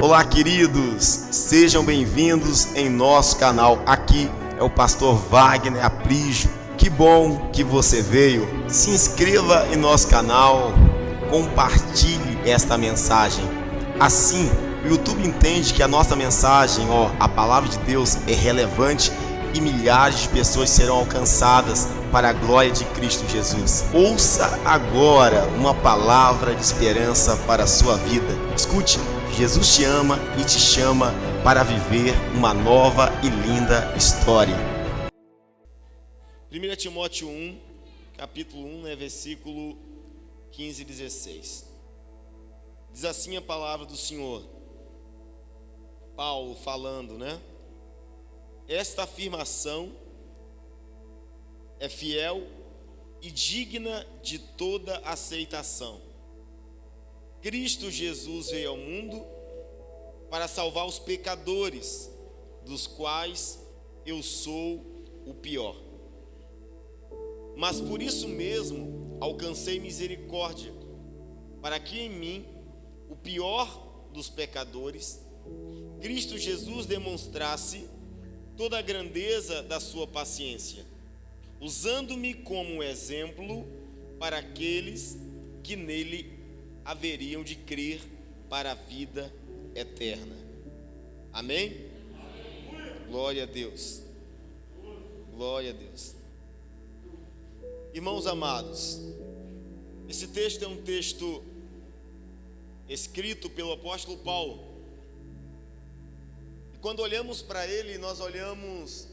Olá, queridos, sejam bem-vindos em nosso canal. Aqui é o pastor Wagner Aprígio. Que bom que você veio. Se inscreva em nosso canal, compartilhe esta mensagem. Assim, o YouTube entende que a nossa mensagem, a palavra de Deus é relevante e milhares de pessoas serão alcançadas para a glória de Cristo Jesus. Ouça agora uma palavra de esperança para a sua vida. Escute, Jesus te ama e te chama para viver uma nova e linda história. 1 Timóteo 1, capítulo 1, versículo 15 e 16. Diz assim a palavra do Senhor. Paulo falando, Esta afirmação é fiel e digna de toda aceitação. Cristo Jesus veio ao mundo para salvar os pecadores, dos quais eu sou o pior. Mas por isso mesmo alcancei misericórdia, para que em mim, o pior dos pecadores, Cristo Jesus demonstrasse toda a grandeza da sua paciência, usando-me como exemplo para aqueles que nele haveriam de crer para a vida eterna. Amém? Glória a Deus. Glória a Deus. Irmãos amados, esse texto é um texto escrito pelo apóstolo Paulo. E quando olhamos para ele, nós olhamos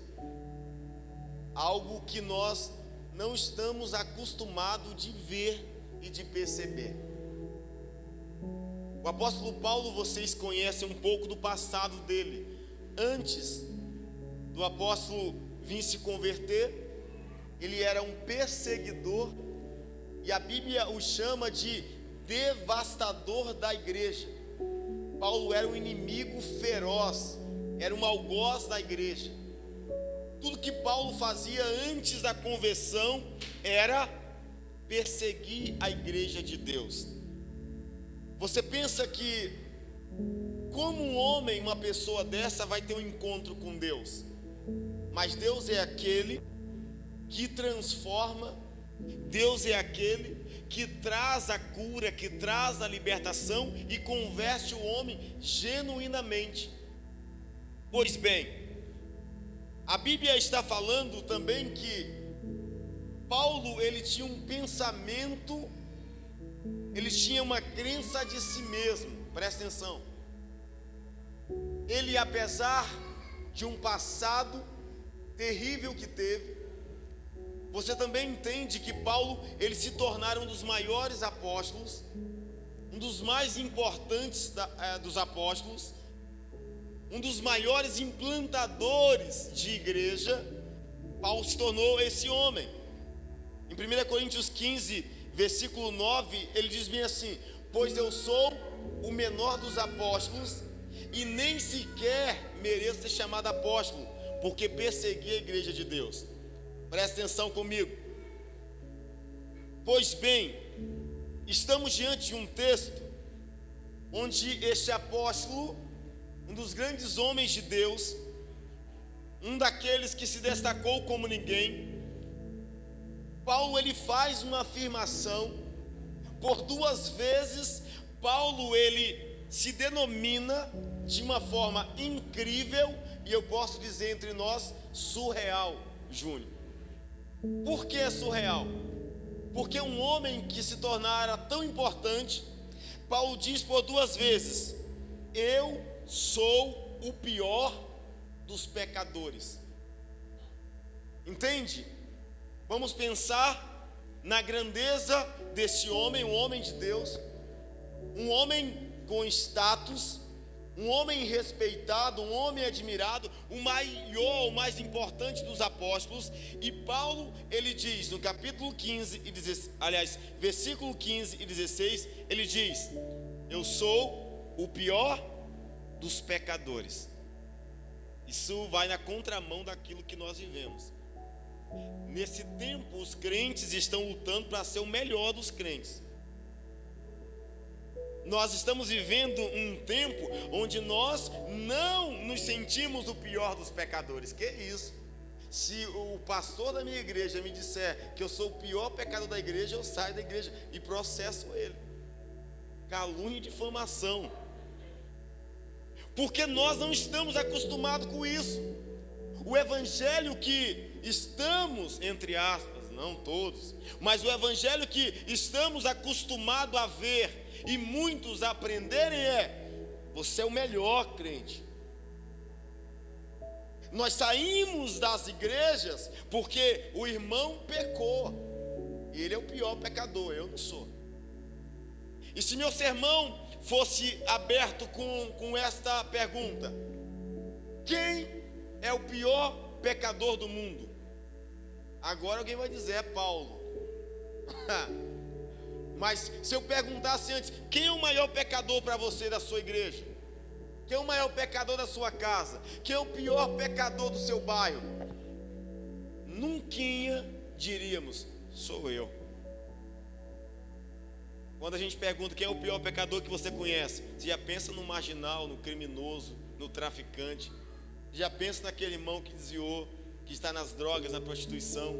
algo que nós não estamos acostumados de ver e de perceber. O apóstolo Paulo, vocês conhecem um pouco do passado dele. Antes do apóstolo vir se converter, ele era um perseguidor, e a Bíblia o chama de devastador da igreja. Paulo era um inimigo feroz, era um algoz da igreja. Tudo que Paulo fazia antes da conversão era perseguir a igreja de Deus. Você pensa que como um homem, uma pessoa dessa vai ter um encontro com Deus? Mas Deus é aquele que transforma, Deus é aquele que traz a cura, que traz a libertação e converte o homem genuinamente. Pois bem, a Bíblia está falando também que Paulo, ele tinha um pensamento, ele tinha uma crença de si mesmo. Presta atenção. Ele, apesar de um passado terrível que teve, você também entende que Paulo, ele se tornara um dos maiores apóstolos, um dos mais importantes dos apóstolos, um dos maiores implantadores de igreja. Paulo se tornou esse homem. Em 1 Coríntios 15, versículo 9, ele diz bem assim: pois eu sou o menor dos apóstolos e nem sequer mereço ser chamado apóstolo, porque persegui a igreja de Deus. Presta atenção comigo. Pois bem, estamos diante de um texto onde este apóstolo, um dos grandes homens de Deus, um daqueles que se destacou como ninguém, Paulo, ele faz uma afirmação. Por duas vezes Paulo, ele se denomina de uma forma incrível, e eu posso dizer entre nós, surreal, Júnior. Por que é surreal? Porque um homem que se tornara tão importante, Paulo diz por duas vezes: eu sou o pior dos pecadores. Entende? Vamos pensar na grandeza desse homem, um homem de Deus, um homem com status, um homem respeitado, um homem admirado, o maior, o mais importante dos apóstolos. E Paulo, ele diz no capítulo 15 e 16, versículo 15 e 16, ele diz: eu sou o pior dos pecadores. Isso vai na contramão daquilo que nós vivemos. Nesse tempo, os crentes estão lutando para ser o melhor dos crentes. Nós estamos vivendo um tempo onde nós não nos sentimos o pior dos pecadores. Que isso? Se o pastor da minha igreja me disser que eu sou o pior pecador da igreja, eu saio da igreja e processo ele. Calúnia e difamação. Porque nós não estamos acostumados com isso. O evangelho que estamos, entre aspas, não todos, mas o evangelho que estamos acostumados a ver e muitos a aprenderem você é o melhor crente. Nós saímos das igrejas porque o irmão pecou, e ele é o pior pecador, eu não sou. E se meu sermão fosse aberto com esta pergunta: quem é o pior pecador do mundo? Agora alguém vai dizer: é Paulo. Mas se eu perguntasse antes: quem é o maior pecador para você da sua igreja? Quem é o maior pecador da sua casa? Quem é o pior pecador do seu bairro? Nunca diríamos: sou eu. Quando a gente pergunta quem é o pior pecador que você conhece, você já pensa no marginal, no criminoso, no traficante. Já pensa naquele irmão que desviou, que está nas drogas, na prostituição.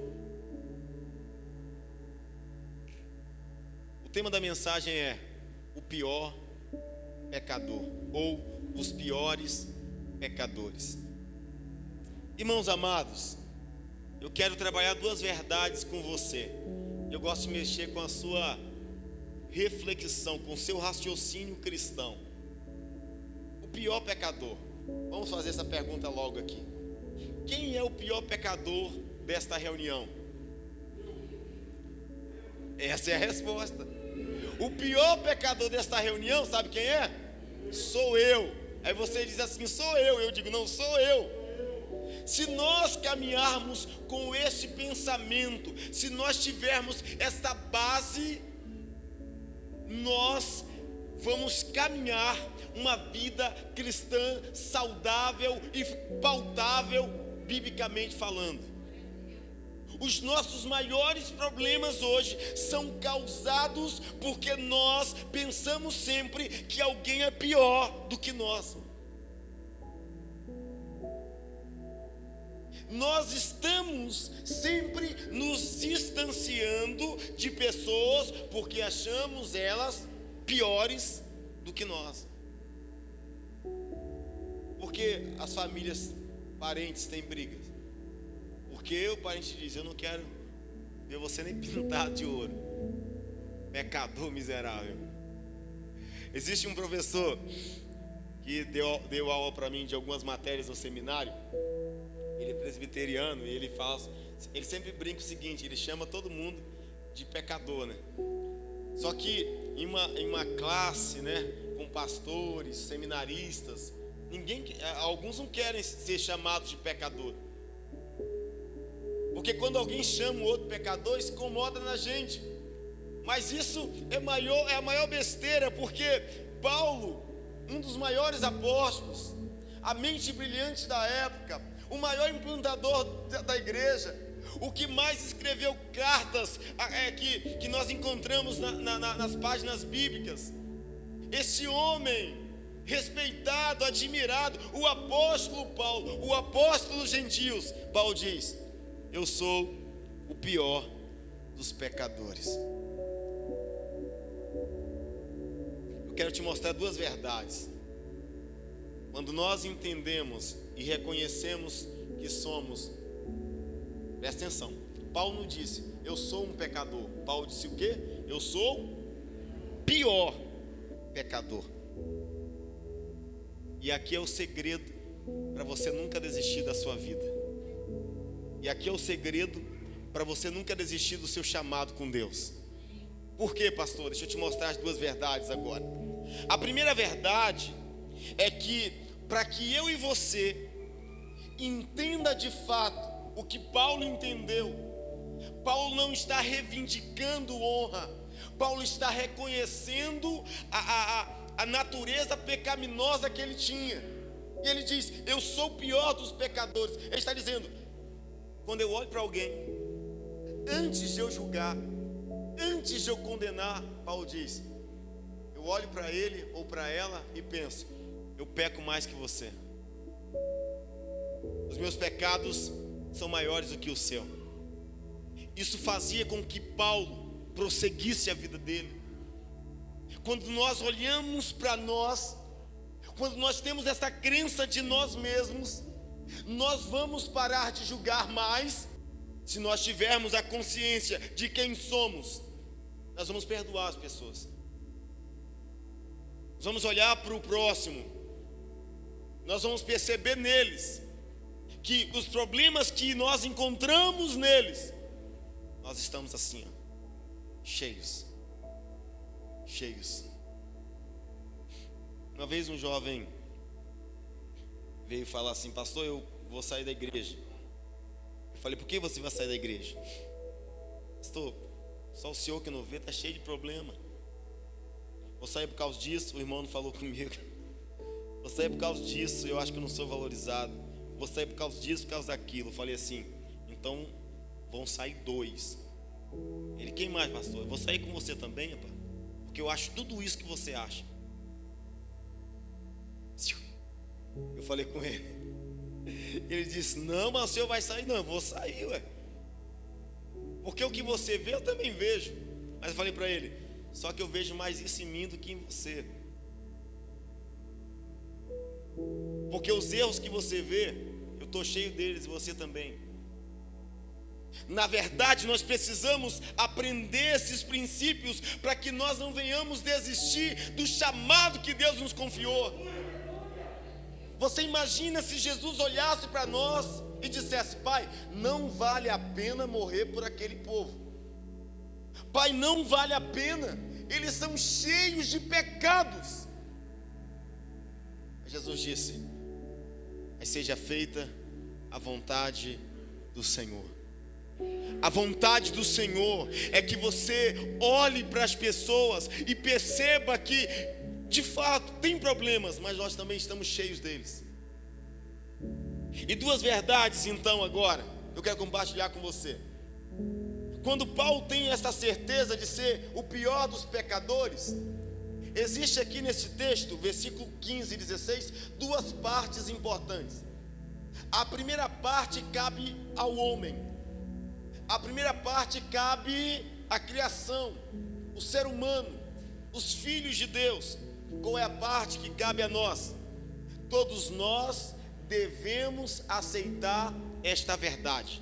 O tema da mensagem é o pior pecador, ou os piores pecadores. Irmãos amados, eu quero trabalhar duas verdades com você. Eu gosto de mexer com a sua reflexão, com o seu raciocínio cristão. O pior pecador. Vamos fazer essa pergunta logo aqui. Quem é o pior pecador desta reunião? Essa é a resposta. O pior pecador desta reunião, sabe quem é? Sou eu. Aí você diz assim: sou eu. Eu digo: não, sou eu. Se nós caminharmos com este pensamento, se nós tivermos esta base, nós vamos caminhar uma vida cristã saudável e pautável, biblicamente falando. Os nossos maiores problemas hoje são causados porque nós pensamos sempre que alguém é pior do que nós. Nós estamos sempre nos distanciando de pessoas porque achamos elas piores do que nós. Porque as famílias, parentes têm brigas. Porque o parente diz: eu não quero ver você nem pintado de ouro, pecador miserável. Existe um professor que deu aula para mim de algumas matérias no seminário. Ele é presbiteriano e ele sempre brinca o seguinte: ele chama todo mundo de pecador, né? Só que em uma classe, né, com pastores, seminaristas, alguns não querem ser chamados de pecador. Porque quando alguém chama o outro pecador, isso incomoda na gente. Mas isso é a maior besteira, porque Paulo, um dos maiores apóstolos, a mente brilhante da época, o maior implantador da igreja, o que mais escreveu cartas que nós encontramos nas páginas bíblicas, esse homem respeitado, admirado, o apóstolo Paulo, o apóstolo dos gentios, Paulo diz: eu sou o pior dos pecadores. Eu quero te mostrar duas verdades. Quando nós entendemos e reconhecemos que somos, presta atenção, Paulo não disse: eu sou um pecador. Paulo disse o quê? Eu sou o pior pecador. E aqui é o segredo para você nunca desistir da sua vida. E aqui é o segredo para você nunca desistir do seu chamado com Deus. Por quê, pastor? Deixa eu te mostrar as duas verdades agora. A primeira verdade é que, para que eu e você entenda de fato o que Paulo entendeu, Paulo não está reivindicando honra, Paulo está reconhecendo a natureza pecaminosa que ele tinha. E ele diz: eu sou o pior dos pecadores. Ele está dizendo: quando eu olho para alguém, antes de eu julgar, antes de eu condenar, Paulo diz: eu eu olho para ele ou para ela e penso: eu peco mais que você. Os meus pecados são maiores do que o seu. Isso fazia com que Paulo prosseguisse a vida dele. Quando nós olhamos para nós, quando nós temos essa crença de nós mesmos, nós vamos parar de julgar mais. Se nós tivermos a consciência de quem somos, nós vamos perdoar as pessoas. Nós vamos olhar para o próximo, nós vamos perceber neles que os problemas que nós encontramos neles, nós estamos assim, cheios. Uma vez um jovem veio falar assim: pastor, eu vou sair da igreja. Eu falei: por que você vai sair da igreja? Pastor, só o senhor que não vê, está cheio de problema. Vou sair por causa disso, o irmão não falou comigo. Vou sair por causa disso, eu acho que eu não sou valorizado. Vou sair por causa disso, por causa daquilo. Eu falei assim: então vão sair 2. Ele: quem mais, pastor? Eu vou sair com você também, rapaz, porque eu acho tudo isso que você acha. Eu falei com ele. Ele disse: não, mas o senhor vai sair. Não, eu vou sair, ué. Porque o que você vê, eu também vejo. Mas eu falei para ele: só que eu vejo mais isso em mim do que em você. Porque os erros que você vê, eu estou cheio deles e você também. Na verdade, nós precisamos aprender esses princípios para que nós não venhamos desistir do chamado que Deus nos confiou. Você imagina se Jesus olhasse para nós e dissesse: pai, não vale a pena morrer por aquele povo. Pai, não vale a pena, eles são cheios de pecados. Jesus disse: mas seja feita a vontade do Senhor. A vontade do Senhor é que você olhe para as pessoas e perceba que de fato tem problemas, mas nós também estamos cheios deles. E 2 verdades então agora eu quero compartilhar com você. Quando Paulo tem essa certeza de ser o pior dos pecadores, existe aqui nesse texto, versículo 15 e 16, 2 partes importantes. A primeira parte cabe ao homem. A primeira parte cabe à criação, o ser humano, os filhos de Deus. Qual é a parte que cabe a nós? Todos nós devemos aceitar esta verdade.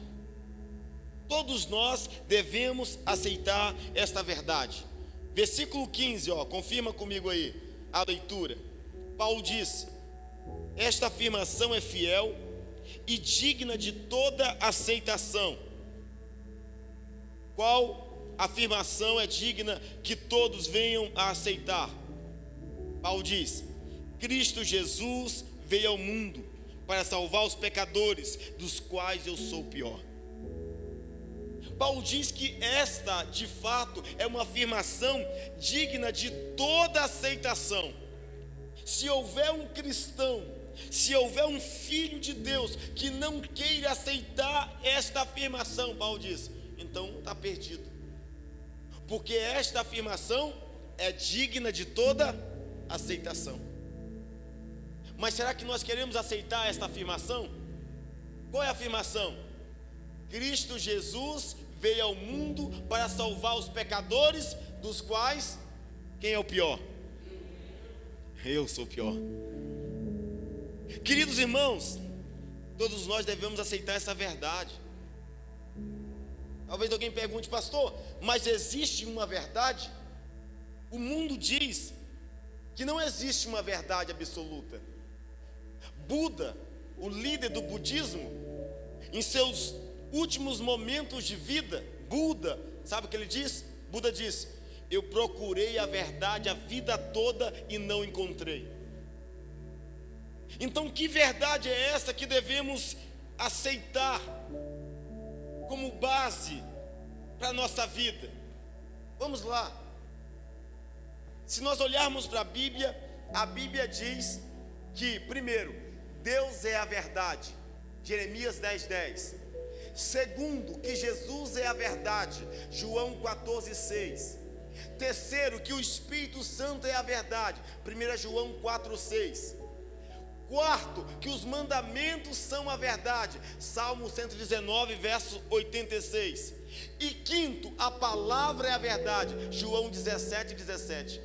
Todos nós devemos aceitar esta verdade. Versículo 15, confirma comigo aí a leitura. Paulo diz: esta afirmação é fiel e digna de toda aceitação. Qual afirmação é digna que todos venham a aceitar? Paulo diz: Cristo Jesus veio ao mundo para salvar os pecadores, dos quais eu sou o pior. Paulo diz que esta, de fato, é uma afirmação digna de toda aceitação. Se houver um cristão, se houver um filho de Deus que não queira aceitar esta afirmação, Paulo diz, então está perdido. Porque esta afirmação é digna de toda aceitação. Mas será que nós queremos aceitar esta afirmação? Qual é a afirmação? Cristo Jesus veio ao mundo para salvar os pecadores, dos quais, quem é o pior? Eu sou o pior. Queridos irmãos, todos nós devemos aceitar essa verdade. Talvez alguém pergunte: pastor, mas existe uma verdade? O mundo diz que não existe uma verdade absoluta. Buda, o líder do budismo, em seus últimos momentos de vida, Buda, sabe o que ele diz? Buda diz: eu procurei a verdade a vida toda e não encontrei. Então, que verdade é essa que devemos aceitar como base para a nossa vida? Vamos lá. Se nós olharmos para a Bíblia diz que, primeiro, Deus é a verdade, Jeremias 10:10. Segundo, que Jesus é a verdade, João 14:6. Terceiro, que o Espírito Santo é a verdade. 1 João 4,6. Quarto, que os mandamentos são a verdade. Salmo 119, verso 86. E quinto, a palavra é a verdade. João 17:17.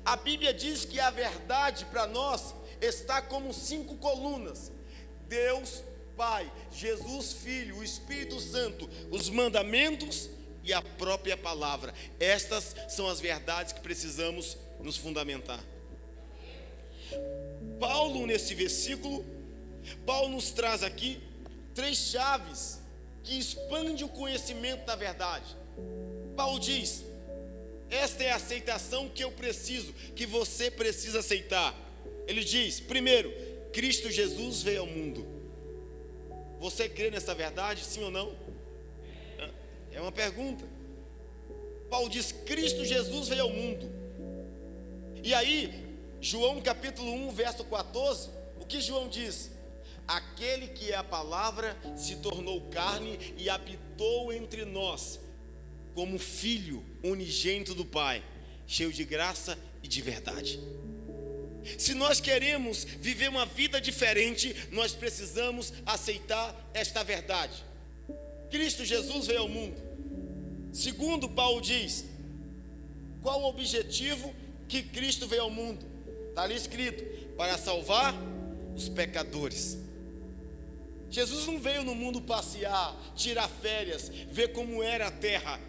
A Bíblia diz que a verdade para nós está como 5 colunas: Deus Pai, Jesus Filho, o Espírito Santo, os mandamentos e a própria palavra. Estas são as verdades que precisamos nos fundamentar. Paulo, nesse versículo, Paulo nos traz aqui 3 chaves que expandem o conhecimento da verdade. Paulo diz: esta é a aceitação que eu preciso, que você precisa aceitar. Ele diz: primeiro, Cristo Jesus veio ao mundo. Você crê nessa verdade, sim ou não? É uma pergunta. Paulo diz: Cristo Jesus veio ao mundo. E aí, João capítulo 1, verso 14, o que João diz? Aquele que é a palavra se tornou carne e habitou entre nós, como filho unigênito do Pai, cheio de graça e de verdade. Se nós queremos viver uma vida diferente, nós precisamos aceitar esta verdade. Cristo Jesus veio ao mundo. Segundo, Paulo diz: qual o objetivo que Cristo veio ao mundo? Está ali escrito: para salvar os pecadores. Jesus não veio no mundo passear, tirar férias, ver como era a terra.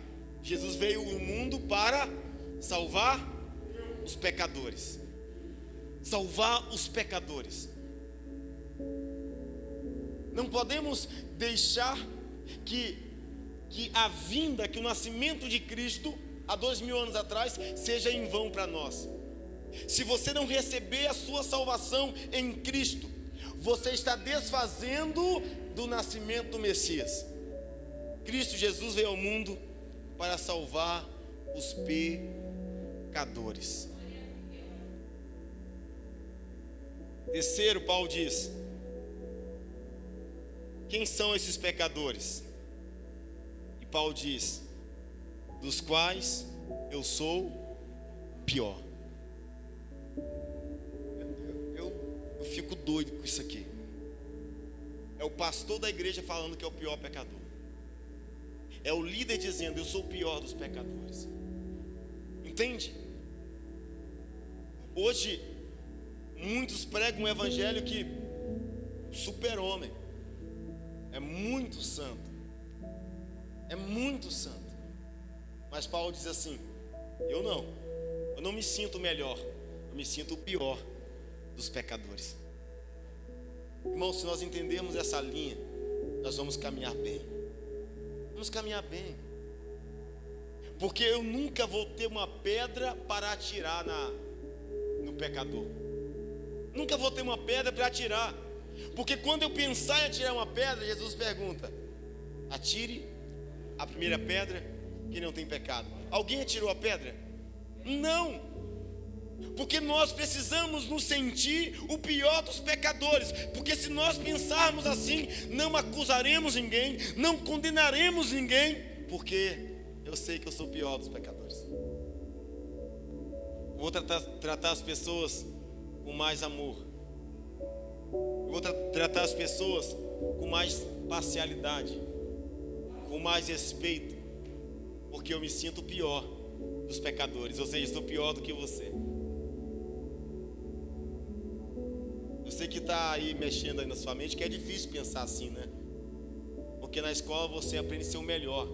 Jesus veio ao mundo para salvar os pecadores. Salvar os pecadores. Não podemos deixar que a vinda, que o nascimento de Cristo há 2000 anos atrás seja em vão para nós. Se você não receber a sua salvação em Cristo, você está desfazendo do nascimento do Messias. Cristo Jesus veio ao mundo para salvar os pecadores. Terceiro, Paulo diz: quem são esses pecadores? E Paulo diz: dos quais eu sou pior. Eu fico doido com isso aqui. É o pastor da igreja falando que é o pior pecador. É o líder dizendo: eu sou o pior dos pecadores. Entende? Hoje muitos pregam um evangelho que super-homem, é muito santo, é muito santo. Mas Paulo diz assim: eu não me sinto melhor, eu me sinto o pior dos pecadores. Irmão, se nós entendermos essa linha, nós vamos caminhar bem. Vamos caminhar bem. Porque eu nunca vou ter uma pedra para atirar no pecador. Nunca vou ter uma pedra para atirar. Porque quando eu pensar em atirar uma pedra, Jesus pergunta: atire a primeira pedra que não tem pecado. Alguém atirou a pedra? Não. Porque nós precisamos nos sentir o pior dos pecadores. Porque se nós pensarmos assim, não acusaremos ninguém, não condenaremos ninguém, porque eu sei que eu sou o pior dos pecadores. Vou tratar as pessoas com mais amor. Vou tratar as pessoas com mais parcialidade, com mais respeito, porque eu me sinto o pior dos pecadores. Ou seja, estou pior do que você. Eu sei que está aí mexendo aí na sua mente, que é difícil pensar assim, né? Porque na escola você aprende a ser o melhor.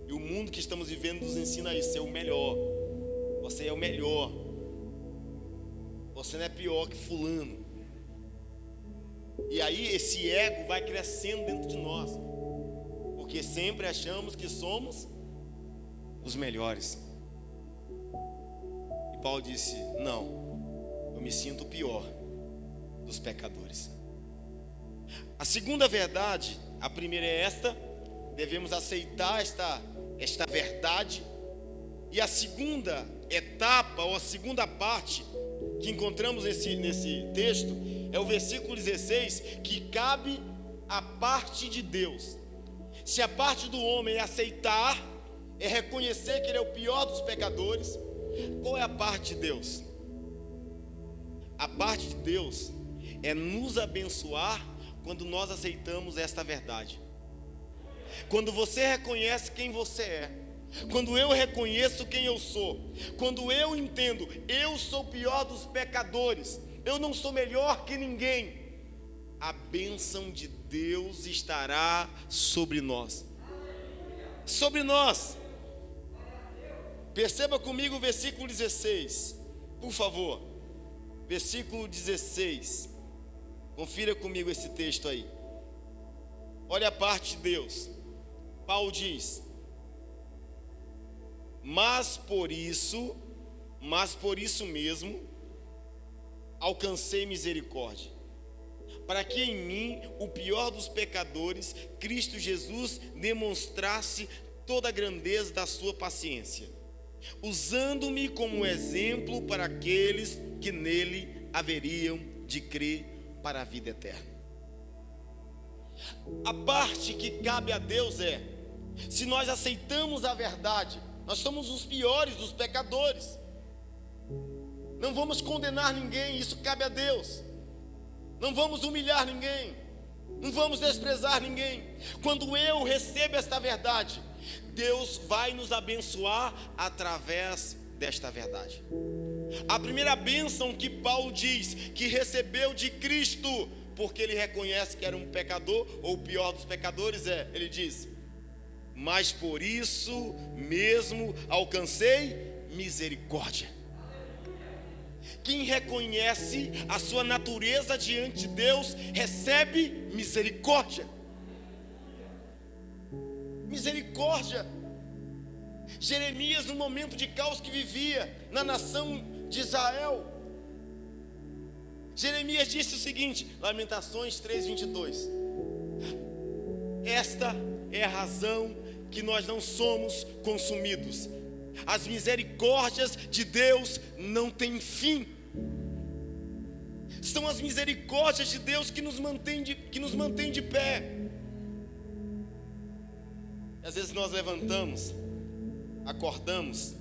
E o mundo que estamos vivendo nos ensina isso, ser o melhor. Você é o melhor. Você não é pior que fulano. E aí esse ego vai crescendo dentro de nós. Porque sempre achamos que somos os melhores. E Paulo disse: não, eu me sinto o pior dos pecadores. A segunda verdade, a primeira é esta: devemos aceitar esta verdade. E a segunda etapa, ou a segunda parte que encontramos nesse texto, é o versículo 16, que cabe a parte de Deus. Se a parte do homem é aceitar é reconhecer que ele é o pior dos pecadores. Qual é a parte de Deus? A parte de Deus é nos abençoar quando nós aceitamos esta verdade. Quando você reconhece quem você é, quando eu reconheço quem eu sou, quando eu entendo, eu sou o pior dos pecadores, eu não sou melhor que ninguém, a bênção de Deus estará sobre nós. Sobre nós. Perceba comigo o versículo 16, por favor. Versículo 16. Confira comigo esse texto aí. Olha a parte de Deus. Paulo diz: mas por isso mesmo alcancei misericórdia, para que em mim, o pior dos pecadores, Cristo Jesus demonstrasse toda a grandeza da sua paciência, usando-me como exemplo para aqueles que nele haveriam de crer para a vida eterna. A parte que cabe a Deus é: se nós aceitamos a verdade, nós somos os piores dos pecadores. Não vamos condenar ninguém, isso cabe a Deus. Não vamos humilhar ninguém, não vamos desprezar ninguém. Quando eu recebo esta verdade, Deus vai nos abençoar através desta verdade. A primeira bênção que Paulo diz que recebeu de Cristo, porque ele reconhece que era um pecador, ou o pior dos pecadores, ele diz: mas por isso mesmo alcancei misericórdia. Quem reconhece a sua natureza diante de Deus, recebe misericórdia. Misericórdia. Jeremias, no momento de caos que vivia na nação de Israel, Jeremias disse o seguinte, Lamentações 3:22: esta é a razão que nós não somos consumidos. As misericórdias de Deus não têm fim. São as misericórdias de Deus que nos mantém de pé. Às vezes nós levantamos, acordamos,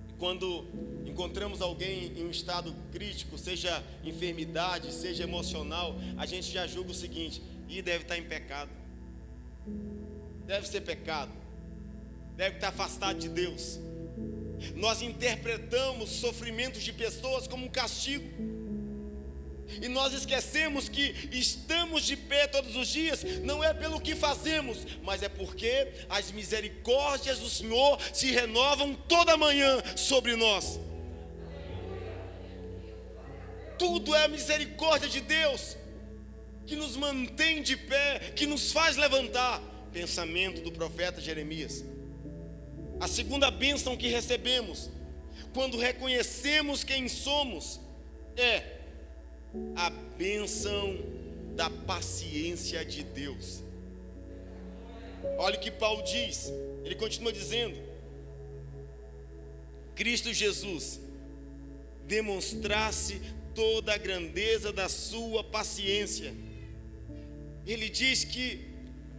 e quando encontramos alguém em um estado crítico, seja enfermidade, seja emocional, a gente já julga o seguinte: deve estar em pecado, deve ser pecado, deve estar afastado de Deus. Nós interpretamos sofrimentos de pessoas como um castigo, e nós esquecemos que estamos de pé todos os dias, não é pelo que fazemos, mas é porque as misericórdias do Senhor se renovam toda manhã sobre nós. Tudo é a misericórdia de Deus que nos mantém de pé, que nos faz levantar. Pensamento do profeta Jeremias. A segunda bênção que recebemos quando reconhecemos quem somos é a bênção da paciência de Deus. Olha o que Paulo diz, ele continua dizendo: Cristo Jesus demonstrasse toda a grandeza da sua paciência. Ele diz que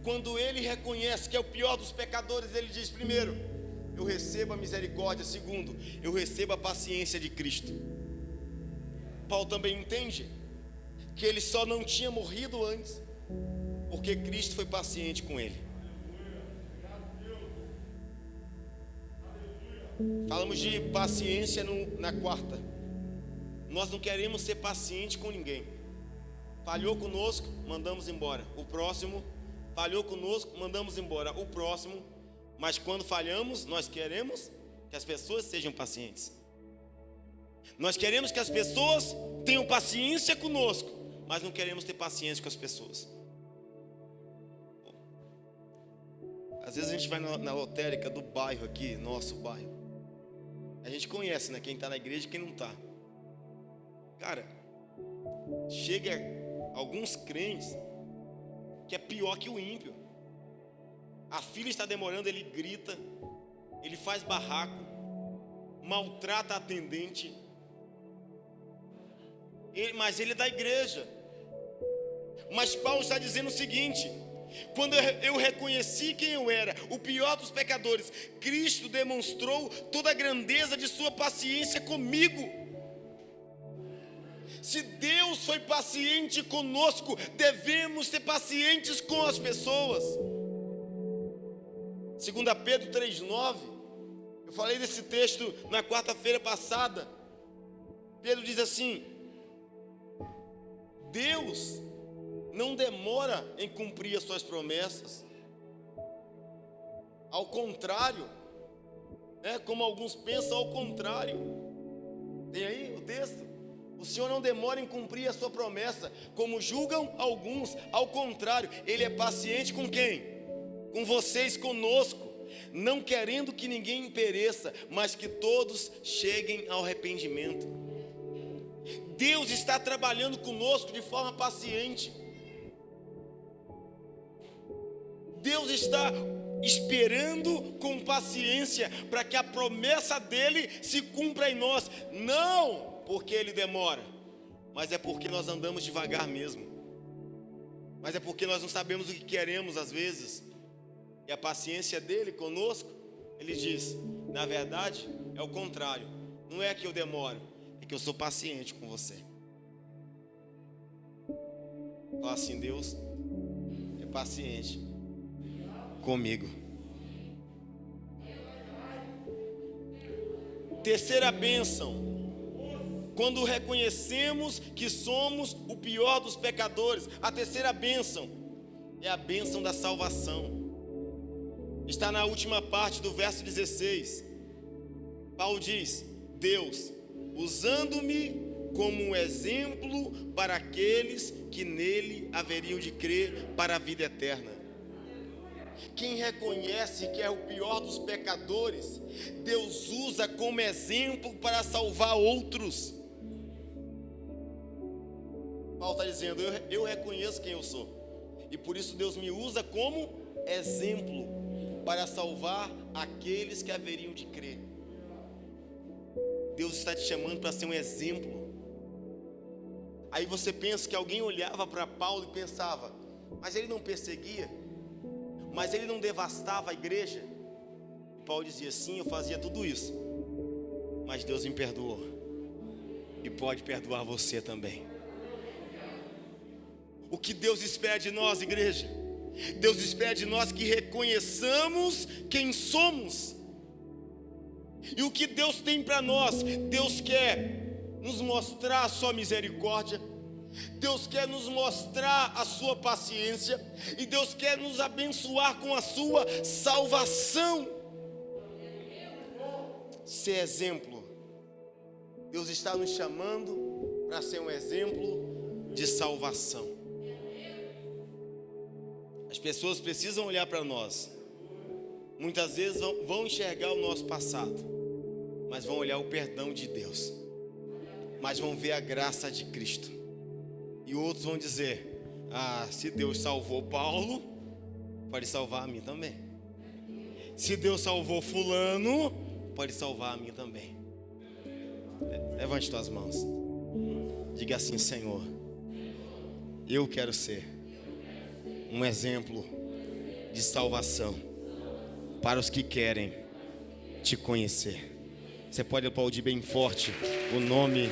quando ele reconhece que é o pior dos pecadores, ele diz: primeiro, eu recebo a misericórdia; segundo, eu recebo a paciência de Cristo. Paulo também entende que ele só não tinha morrido antes porque Cristo foi paciente com ele. Falamos de paciência na quarta. Nós não queremos ser pacientes com ninguém. Falhou conosco, mandamos embora. O próximo falhou conosco, mandamos embora. O próximo. Mas quando falhamos, nós queremos que as pessoas sejam pacientes. Nós queremos que as pessoas tenham paciência conosco, mas não queremos ter paciência com as pessoas. Às vezes a gente vai na lotérica do bairro aqui, nosso bairro. A gente conhece, né, quem está na igreja e quem não está. Cara, chega alguns crentes que é pior que o ímpio. A fila está demorando, ele grita, ele faz barraco, maltrata a atendente. Mas ele é da igreja. Mas Paulo está dizendo o seguinte: Quando eu reconheci quem eu era, o pior dos pecadores, Cristo demonstrou toda a grandeza de sua paciência comigo. Se Deus foi paciente conosco, devemos ser pacientes com as pessoas. 2 Pedro 3,9, eu falei desse texto na quarta-feira passada. Pedro diz assim: Deus não demora em cumprir as suas promessas. Ao contrário, como alguns pensam, ao contrário. Tem aí o texto? O Senhor não demora em cumprir a sua promessa, como julgam alguns. Ao contrário, Ele é paciente com quem? Com vocês, conosco, não querendo que ninguém pereça, mas que todos cheguem ao arrependimento. Deus está trabalhando conosco de forma paciente. Deus está esperando com paciência para que a promessa dele se cumpra em nós. Não porque ele demora, mas é porque nós andamos devagar mesmo. Mas é porque nós não sabemos o que queremos às vezes. E a paciência dele conosco, ele diz: na verdade é o contrário. Não é que eu demoro, é que eu sou paciente com você. Fala assim: Deus é paciente comigo. Terceira bênção: quando reconhecemos que somos o pior dos pecadores. A terceira bênção é a bênção da salvação. Está na última parte do verso 16. Paulo diz: Deus, usando-me como um exemplo para aqueles que nele haveriam de crer para a vida eterna. Quem reconhece que é o pior dos pecadores, Deus usa como exemplo para salvar outros. Paulo está dizendo: eu reconheço quem eu sou, e por isso Deus me usa como exemplo para salvar aqueles que haveriam de crer. Deus está te chamando para ser um exemplo. Aí você pensa que alguém olhava para Paulo e pensava: mas ele não perseguia? Mas ele não devastava a igreja? E Paulo dizia: sim, eu fazia tudo isso, mas Deus me perdoou, e pode perdoar você também. O que Deus espera de nós, igreja? Deus espera de nós que reconheçamos quem somos. E o que Deus tem para nós? Deus quer nos mostrar a sua misericórdia, Deus quer nos mostrar a sua paciência, e Deus quer nos abençoar com a sua salvação. Ser exemplo. Deus está nos chamando para ser um exemplo de salvação. As pessoas precisam olhar para nós. Muitas vezes vão enxergar o nosso passado, mas vão olhar o perdão de Deus, mas vão ver a graça de Cristo. E outros vão dizer: ah, se Deus salvou Paulo, pode salvar a mim também. Se Deus salvou fulano, pode salvar a mim também. Levante tuas mãos. Diga assim: Senhor, eu quero ser um exemplo de salvação para os que querem te conhecer. Você pode aplaudir bem forte o nome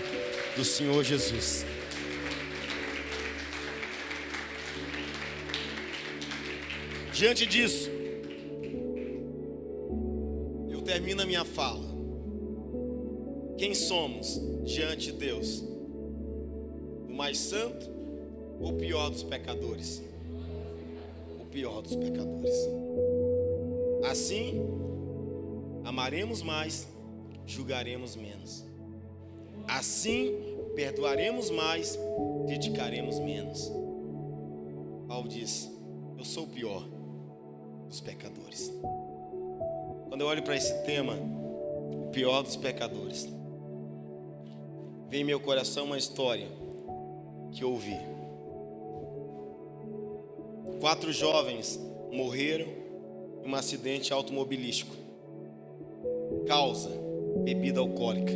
do Senhor Jesus. Diante disso, eu termino a minha fala. Quem somos diante de Deus? O mais santo ou o pior dos pecadores? O pior dos pecadores. Assim, amaremos mais, julgaremos menos. Assim, perdoaremos mais, criticaremos menos. Paulo diz: eu sou o pior dos pecadores. Quando eu olho para esse tema, o pior dos pecadores, vem em meu coração uma história que eu ouvi. 4 jovens morreram em um acidente automobilístico. Causa: bebida alcoólica.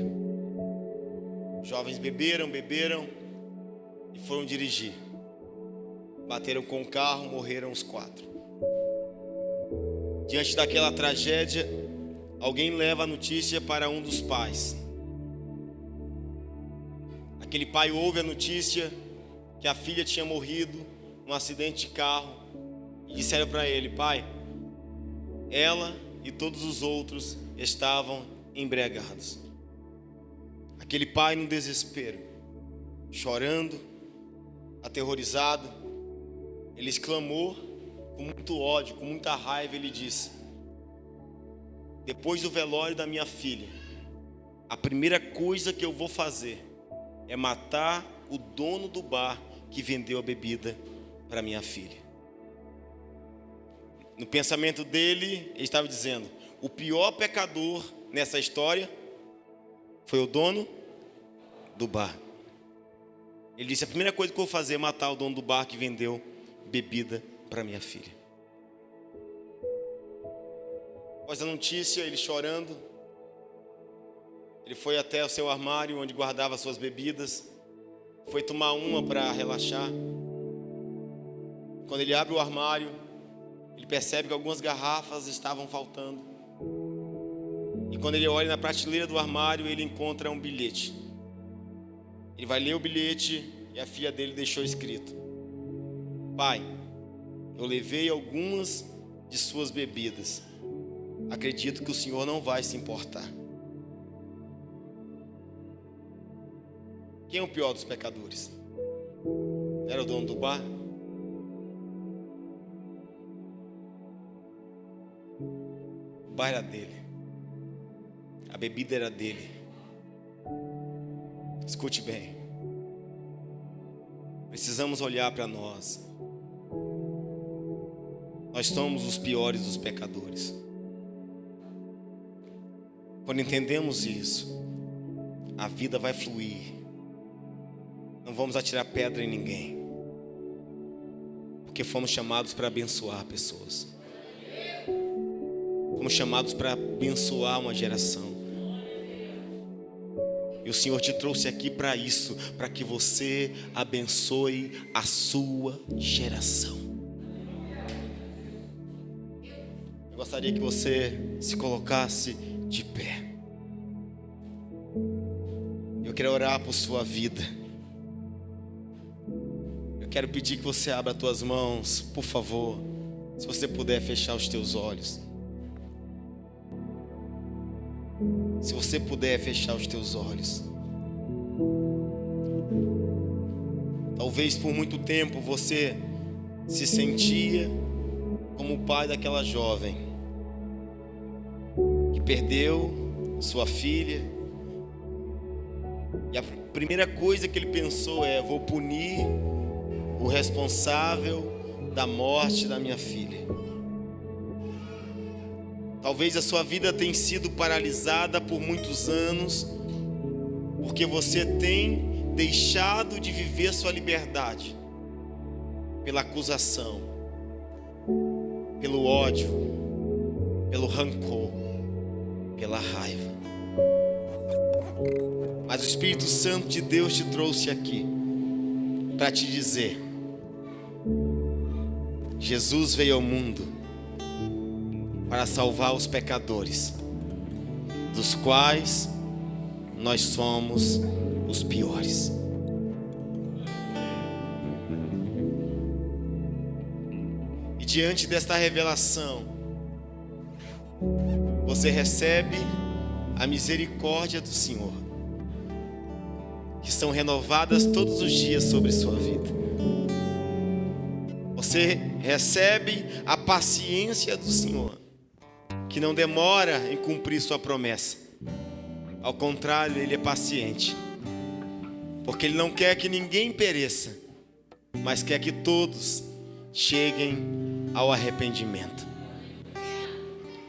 Os jovens beberam e foram dirigir. Bateram com o carro, morreram os 4. Diante daquela tragédia, alguém leva a notícia para um dos pais. Aquele pai ouve a notícia que a filha tinha morrido num acidente de carro e disseram para ele: pai, ela e todos os outros estavam embriagados. Aquele pai, no desespero, chorando, aterrorizado, ele exclamou com muito ódio, com muita raiva. Ele disse: depois do velório da minha filha, a primeira coisa que eu vou fazer é matar o dono do bar que vendeu a bebida para minha filha. No pensamento dele, ele estava dizendo: o pior pecador nessa história foi o dono do bar. Ele disse: a primeira coisa que eu vou fazer é matar o dono do bar que vendeu bebida para minha filha. Após a notícia, ele chorando, ele foi até o seu armário onde guardava suas bebidas, foi tomar uma para relaxar. Quando ele abre o armário, ele percebe que algumas garrafas estavam faltando. E quando ele olha na prateleira do armário, ele encontra um bilhete. Ele vai ler o bilhete e a filha dele deixou escrito: pai, eu levei algumas de suas bebidas. Acredito que o senhor não vai se importar. Quem é o pior dos pecadores? Era o dono do bar? O bar era dele. A bebida era dele. Escute bem. Precisamos olhar para nós. Nós somos os piores dos pecadores. Quando entendemos isso, a vida vai fluir. Não vamos atirar pedra em ninguém, porque fomos chamados para abençoar pessoas. Fomos chamados para abençoar uma geração. E o Senhor te trouxe aqui para isso, para que você abençoe a sua geração. Eu gostaria que você se colocasse de pé. Eu quero orar por sua vida. Eu quero pedir que você abra as tuas mãos, por favor. Se você puder fechar os teus olhos. Se você puder fechar os teus olhos. Talvez por muito tempo você se sentia como o pai daquela jovem que perdeu sua filha. E a primeira coisa que ele pensou é: vou punir o responsável da morte da minha filha. Talvez a sua vida tenha sido paralisada por muitos anos, porque você tem deixado de viver sua liberdade pela acusação, pelo ódio, pelo rancor, pela raiva. Mas o Espírito Santo de Deus te trouxe aqui para te dizer: Jesus veio ao mundo para salvar os pecadores, dos quais nós somos os piores. E diante desta revelação, você recebe a misericórdia do Senhor, que são renovadas todos os dias sobre sua vida. Você recebe a paciência do Senhor, que não demora em cumprir sua promessa. Ao contrário, Ele é paciente, porque Ele não quer que ninguém pereça, mas quer que todos cheguem ao arrependimento.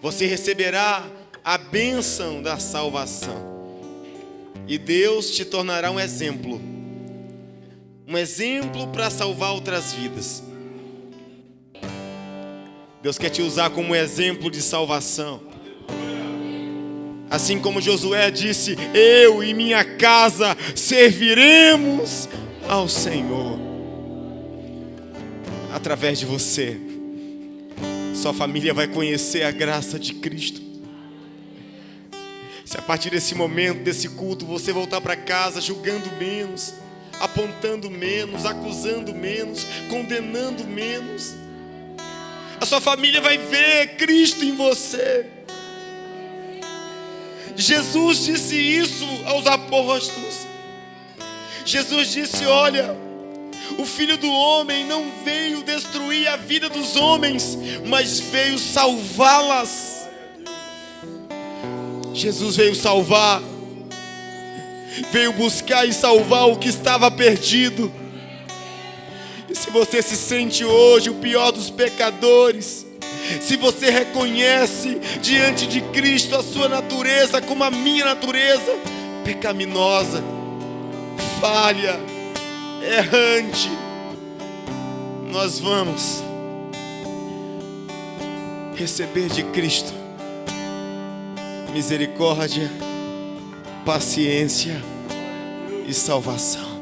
Você receberá a bênção da salvação, e Deus te tornará um exemplo para salvar outras vidas. Deus quer te usar como exemplo de salvação. Assim como Josué disse: eu e minha casa serviremos ao Senhor. através de você, sua família vai conhecer a graça de Cristo. Se a partir desse momento, desse culto, você voltar para casa julgando menos, apontando menos, acusando menos, condenando menos, a sua família vai ver Cristo em você. Jesus disse isso aos apóstolos. Jesus disse: olha, o Filho do Homem não veio destruir a vida dos homens, mas veio salvá-las. Jesus veio salvar, veio buscar e salvar o que estava perdido. E se você se sente hoje o pior dos pecadores, se você reconhece diante de Cristo a sua natureza como a minha natureza, pecaminosa, falha, errante, nós vamos receber de Cristo misericórdia, paciência e salvação.